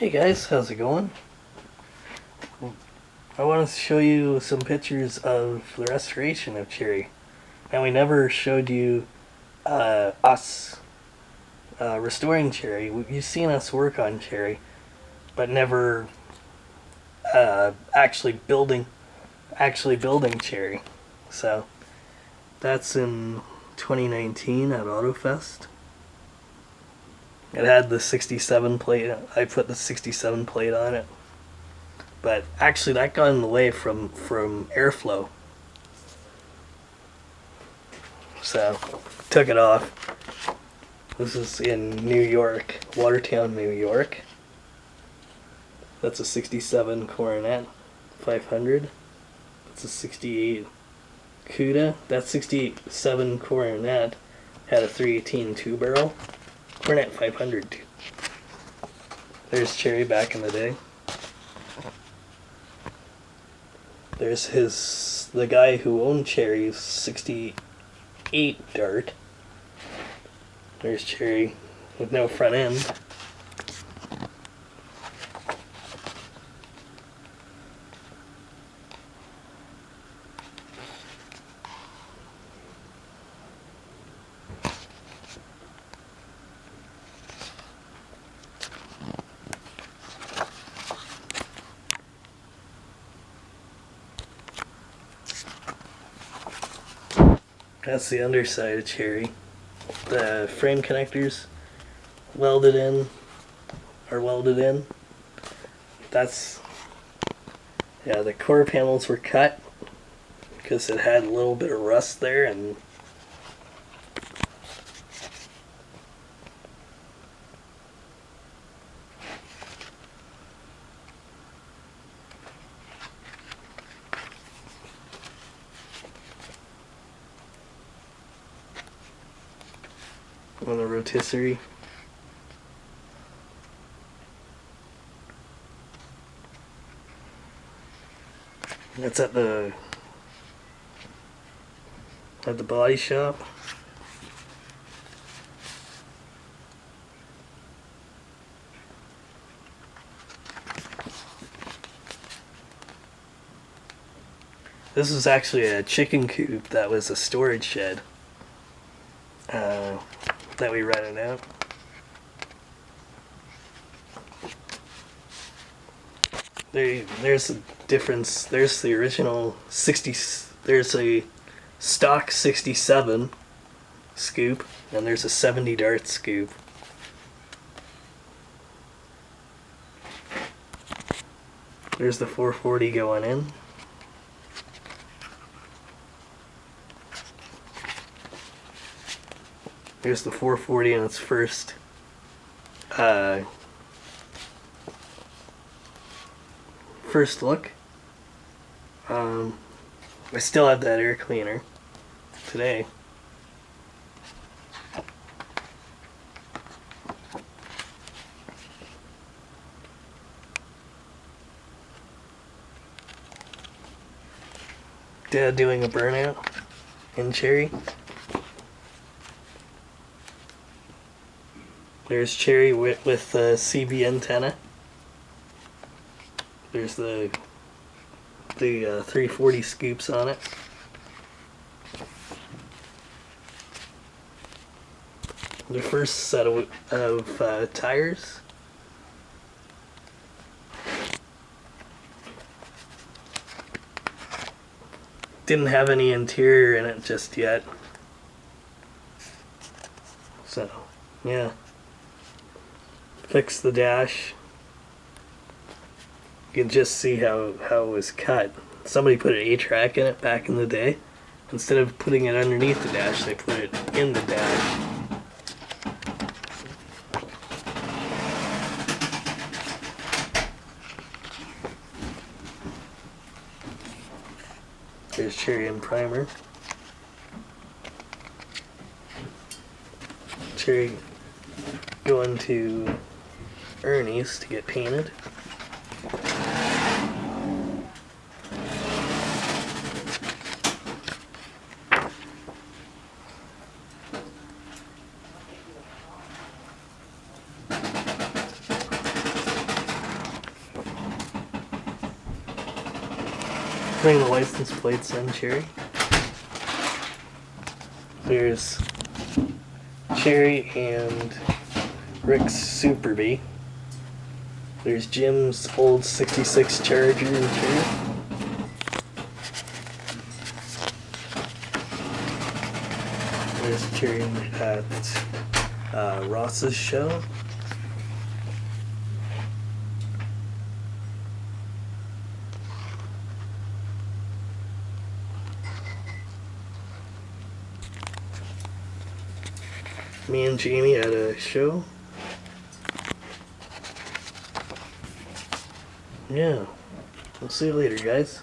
Hey guys, how's it going? I wanted to show you some pictures of the restoration of Cherry. And we never showed you us restoring Cherry. You've seen us work on Cherry, but never actually building Cherry. So that's in 2019 at AutoFest. It had the 67 plate. I put the 67 plate on it. But actually that got in the way from airflow. So took it off. This is in New York, Watertown, New York. That's a 67 Coronet 500. That's a 68 Cuda. That 67 Coronet had a 318 two-barrel. Coronet 500. There's Cherry back in the day. There's the guy who owned Cherry's 68 Dart. There's Cherry with no front end. That's the underside of Cherry. The frame connectors welded in. That's, yeah, the core panels were cut because it had a little bit of rust there, and on the rotisserie. That's at the body shop. This was actually a chicken coop that was a storage shed that we rented out. There's a difference. There's the original 60. There's a stock 67 scoop, and there's a 70 Dart scoop. There's the 440 going in. Here's the 440 in its first look. I still have that air cleaner today. Dad doing a burnout in Cherry. There's Cherry with the CB antenna. There's the 340 scoops on it. The first set of tires. Didn't have any interior in it just yet. So, yeah. Fix the dash. You can just see how it was cut. Somebody put an A-track in it back in the day. Instead of putting it underneath the dash, they put it in the dash. There's Cherry and primer. Cherry going to Ernie's to get painted. Putting the license plates in, Cherry. There's Cherry and Rick's Super Bee. There's Jim's old 66 Charger too. There's Cherry at Ross's show. Me and Jamie at a show. Yeah. We'll see you later, guys.